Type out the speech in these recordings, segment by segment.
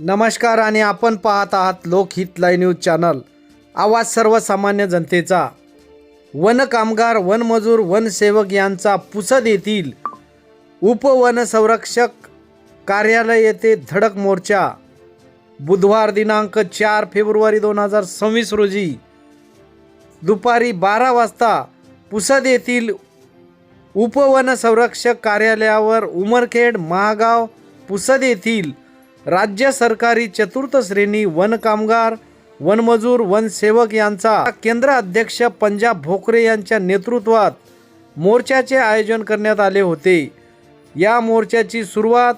नमस्कार आणि आपण पाहत आहात लोकहित लाईव्ह न्यूज चॅनल, आवाज सर्वसामान्य जनतेचा। वन कामगार, वनमजूर, वनसेवक यांचा पुसद येथील उपवनसंरक्षक कार्यालय येथे धडक मोर्चा बुधवार दिनांक 4 फेब्रुवारी 2026 रोजी दुपारी 12 वाजता पुसद येथील उपवनसंरक्षक कार्यालयावर उमरखेड, महागाव, पुसद येथील राज्य सरकारी चतुर्थ श्रेणी वन कामगार, वनमजूर, वनसेवक यांचा केंद्र अध्यक्ष पंजाब भोकरे यांच्या नेतृत्वात मोर्चाचे आयोजन करण्यात आले होते। या मोर्चाची सुरुवात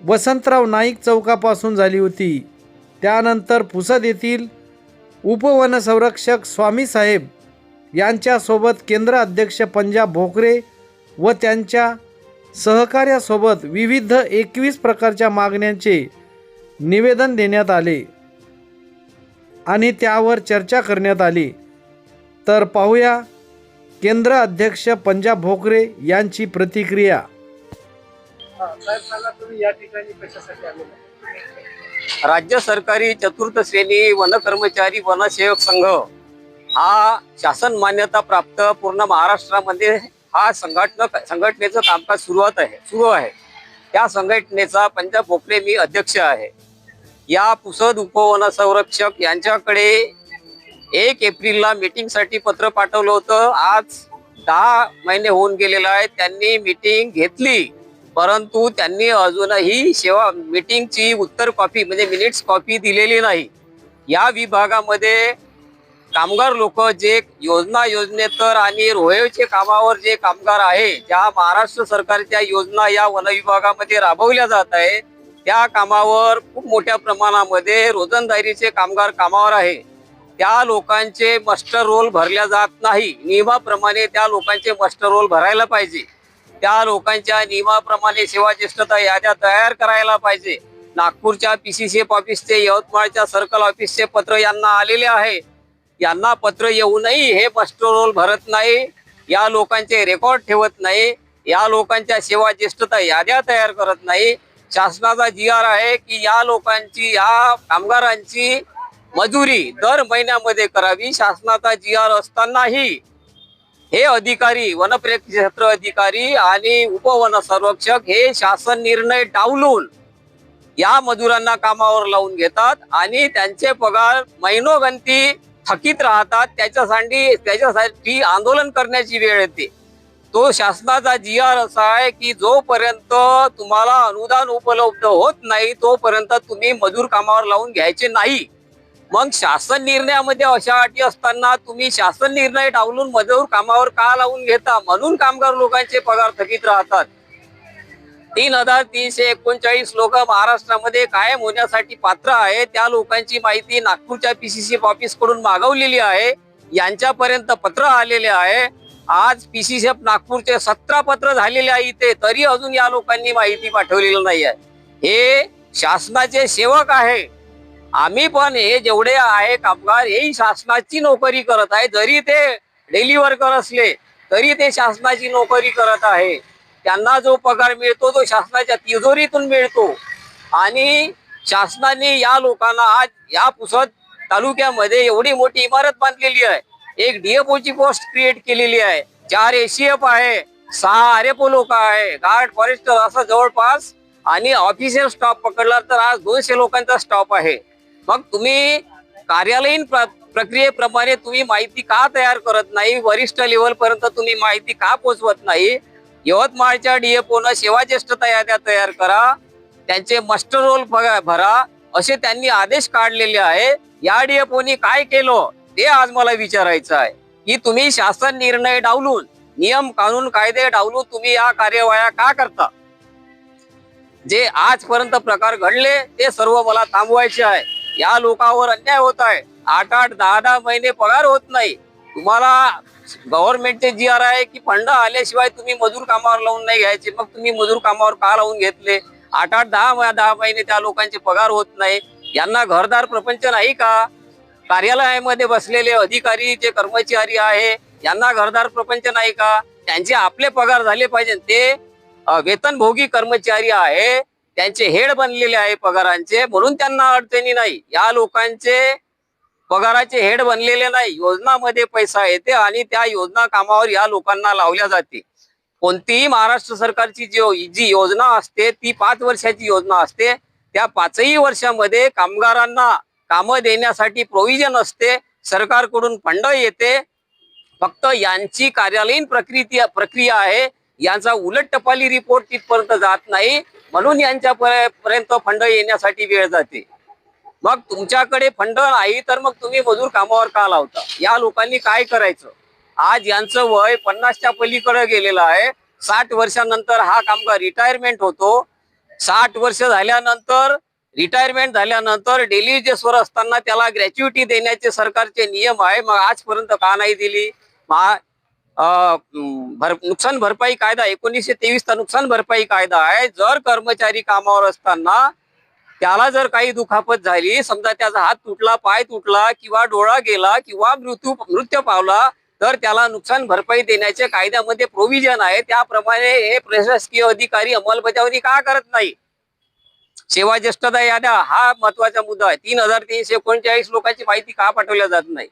वसंतराव नाईक चौकापासून झाली होती। त्यानंतर पुसद येथील उपवनसंरक्षक स्वामी साहेब यांच्यासोबत केंद्र अध्यक्ष पंजाब भोकरे व त्यांच्या सहकार्यासोबत विविध 21 प्रकारच्या मागण्यांचे निवेदन देण्यात आले आणि त्यावर चर्चा करण्यात आली। तर पाहूया केंद्र अध्यक्ष पंजाब भोकरे यांची प्रतिक्रिया। राज्य सरकारी चतुर्थ श्रेणी वन कर्मचारी वनसेवक संघ हा शासन मान्यता प्राप्त पूर्ण महाराष्ट्रामध्ये हा संघटनेचं कामकाज सुरू आहे। त्या संघटनेचा पंजाब भोकरे मी अध्यक्ष आहे। या पुसद उपवनसंरक्षक यांच्याकडे 1 एप्रिलला मीटिंगसाठी पत्र पाठवलं होतं। आज 10 महिने होऊन गेलेला आहे। त्यांनी मीटिंग घेतली, परंतु त्यांनी अजूनही मीटिंगची उत्तर कॉपी म्हणजे मिनिट्स कॉपी दिलेली नाही। या विभागामध्ये कामगार लोक जे योजनेतर आणि रोहेचे कामावर जे कामगार आहे, ज्या महाराष्ट्र सरकारच्या योजना या वन विभागामध्ये राबवल्या जात आहे, त्या कामावर खूप मोठ्या प्रमाणामध्ये रोजंदारीचे कामगार कामावर आहे। त्या लोकांचे मास्टर रोल भरल्या जात नाही। नियमाप्रमाणे त्या लोकांचे मास्टर रोल भरायला पाहिजे। त्या लोकांच्या नियमाप्रमाणे सेवा ज्येष्ठता याद्या तयार करायला पाहिजे। नागपूरच्या PCCF ऑफिसचे, यवतमाळच्या सर्कल ऑफिसचे पत्र यांना आलेले आहे। यांना पत्र येऊनही हे मास्टर रोल भरत नाही, या लोकांचे रेकॉर्ड ठेवत नाही, या लोकांच्या सेवा ज्येष्ठता याद्या तयार करत नाही। शासनाचा GR आहे की या लोकांची, या कामगारांची मजुरी दर महिन्यामध्ये करावी। शासनाचा GR असतानाही हे अधिकारी, वनक्षेत्र अधिकारी आणि उपवनसंरक्षक हे शासन निर्णय डावलून या मजुरांना कामावर लावून घेतात आणि त्यांचे पगार महिनोगंती थकीत राहतात। त्याच्यासाठी आंदोलन करण्याची वेळ येते। तो शासनाचा GR असा आहे की जोपर्यंत तुम्हाला अनुदान उपलब्ध होत नाही तोपर्यंत तुम्ही मजूर कामावर लावून घ्यायचे नाही। मग शासन निर्णयामध्ये अशा अटी असताना तुम्ही शासन निर्णय डावलून मजूर कामावर का लावून घेता? म्हणून कामगार लोकांचे पगार थकीत राहतात। 3339 लोक महाराष्ट्रामध्ये कायम होण्यासाठी पात्र आहे। त्या लोकांची माहिती नागपूरच्या PCCF ऑफिस कडून मागवलेली आहे। यांच्यापर्यंत पत्र आलेले आहे। आज PCCF नागपूरचे 17 पत्र झालेले आहे इथे, तरी अजून या लोकांनी माहिती पाठवलेली नाही आहे। हे शासनाचे सेवक आहे। आम्ही पण हे जेवढे आहे कामगार हेही शासनाची नोकरी करत आहे। जरी ते डेली वर्कर असले तरी ते शासनाची नोकरी करत आहे। त्यांना जो पगार मिळतो तो शासनाच्या तिजोरीतून मिळतो आणि शासनाने या लोकांना आज या पुसद तालुक्यामध्ये एवढी मोठी इमारत बांधलेली आहे। एक DFO ची पोस्ट क्रिएट केलेली आहे, 4 ACF आहे, 6 RFO लोक आहे, गार्ड, फॉरेस्टर असं जवळपास, आणि ऑफिशियल स्टॉप पकडला तर आज 200 लोकांचा स्टॉप आहे। मग तुम्ही कार्यालयीन प्रक्रियेप्रमाणे तुम्ही माहिती का तयार करत नाही? वरिष्ठ लेवल पर्यंत तुम्ही माहिती का पोहोचवत नाही? यवतमाळच्या DFO न सेवा ज्येष्ठता याद्या तयार करा, त्यांचे मास्टर रोल भरा असे त्यांनी आदेश काढलेले आहे। या DFOनी काय केलं ते आज मला विचारायचं आहे की तुम्ही शासन निर्णय डावलून, नियम कानून कायदे डावलून तुम्ही या कार्यवाह्या का करता? जे आजपर्यंत प्रकार घडले ते सर्व मला थांबवायचे आहे। या लोकांवर अन्याय होत आहे। 8-8, 10-10 महिने पगार होत नाही। तुम्हाला गव्हर्नमेंटचे GR आहे की फंड आल्याशिवाय तुम्ही मजूर कामावर लावून नाही घ्यायचे। मग तुम्ही मजूर कामावर का लावून घेतले? 8-8, 10 महिने त्या लोकांचे पगार होत नाही। यांना घरदार प्रपंच नाही का? कार्यालयामध्ये बसलेले अधिकारी जे कर्मचारी आहे यांना घरदार प्रपंच नाही का? त्यांचे आपले पगार झाले पाहिजे। ते वेतनभोगी कर्मचारी आहे, त्यांचे हेड बनलेले आहे पगारांचे, म्हणून त्यांना अडचणी नाही. या लोकांचे पगाराचे हेड बनलेले नाही. योजनामध्ये पैसा येते आणि त्या योजना कामावर या लोकांना लावल्या जाते. कोणतीही महाराष्ट्र सरकारची जी योजना असते ती 5 वर्षाची योजना असते. त्या 5ही वर्षामध्ये कामगारांना कामं देण्यासाठी प्रोव्हिजन असते. सरकारकडून फंड येते. फक्त यांची कार्यालयीन प्रक्रिया आहे. यांचा उलट टपाली रिपोर्ट तिथपर्यंत जात नाही, म्हणून यांच्या पर्यंत फंड येण्यासाठी वेळ जाते. मग तुमच्याकडे फंड नाही तर मग तुम्ही मजूर कामावर का लावता? या लोकांनी काय करायचं? आज यांचं वय 50च्या पलीकडे गेलेलं आहे. 60 वर्षानंतर हा कामगार रिटायरमेंट होतो. 60 वर्ष झाल्यानंतर रिटायरमेंट झाल्यानंतर डेली वेजेसवर असताना त्याला ग्रॅच्युइटी देण्याचे सरकारचे नियम आहे. मग आजपर्यंत का नाही दिली? नुकसान भरपाई कायदा 1923चा नुकसान भरपाई कायदा आहे. जर कर्मचारी कामावर असताना त्याला जर काही दुखापत झाली, समजा त्याचा हात तुटला, पाय तुटला किंवा डोळा गेला किंवा मृत्यू पावला, तर त्याला नुकसान भरपाई देण्याचे कायद्यामध्ये प्रोव्हिजन आहे. त्याप्रमाणे हे प्रशासकीय अधिकारी अंमलबजावणी का करत नाही? सेवा ज्येष्ठता याद्या हा महत्वाचा मुद्दा आहे. 3339 लोकांची माहिती का पाठवल्या जात नाही?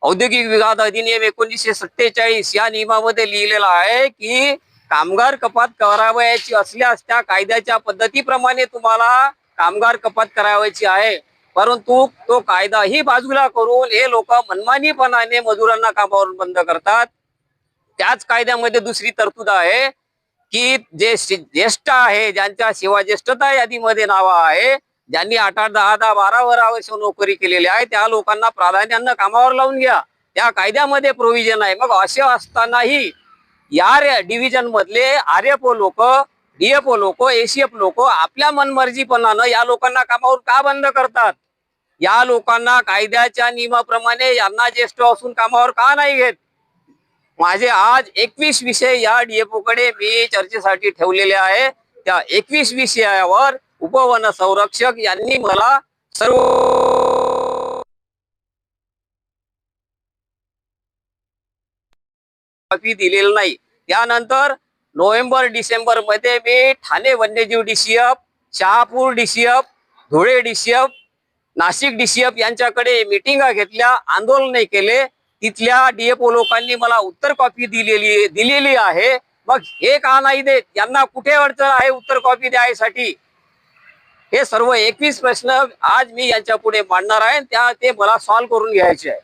औद्योगिक विभाग अधिनियम 1947 या नियमामध्ये लिहिलेला आहे की कामगार कपात करावयाची असल्यास त्या कायद्याच्या पद्धतीप्रमाणे तुम्हाला कामगार कपात करावयाची आहे. परंतु तो कायदाही बाजूला करून हे लोक मनमानीपणाने मजुरांना कामावरून बंद करतात. त्याच कायद्यामध्ये दुसरी तरतूद आहे की जे ज्येष्ठ आहे, ज्यांच्या सेवा ज्येष्ठता यादीमध्ये नाव आहे, ज्यांनी 8, 10, 12 वर्ष नोकरी केलेली आहे, त्या लोकांना प्राधान्यानं कामावर लावून घ्या. त्या कायद्यामध्ये प्रोव्हिजन आहे. मग असे असतानाही या डिव्हिजन मधले आरएफओ लोक, डीएफओ लोक, एसीएफ लोक आपल्या मनमर्जीपणानं या लोकांना कामावर का बंद करतात? या लोकांना कायद्याच्या नियमाप्रमाणे यांना ज्येष्ठ असून कामावर का नाही घेत? माझे आज 21 विषय या डीएफओ कडे मी चर्चेसाठी ठेवलेले आहे. त्या 21 विषयावर उपवन संरक्षक यांनी मला सर्व कॉपी दिलेली नाही. त्यानंतर नोव्हेंबर डिसेंबर मध्ये मी ठाणे वन्यजीव DCF, Shahapur DCF, Dhule DCF, Nashik DCF यांच्याकडे मिटिंगा घेतल्या, आंदोलने केले. तिथल्या डीएफओ लोकांनी मला उत्तर कॉपी दिलेली आहे. मग हे का नाही देत? यांना कुठे अडचण आहे उत्तर कॉपी द्यायसाठी? हे सर्व 21 प्रश्न आज मी यांच्या पुढे मांडणार आहे. ते मला सॉल्व्ह करून घ्यायचे आहे.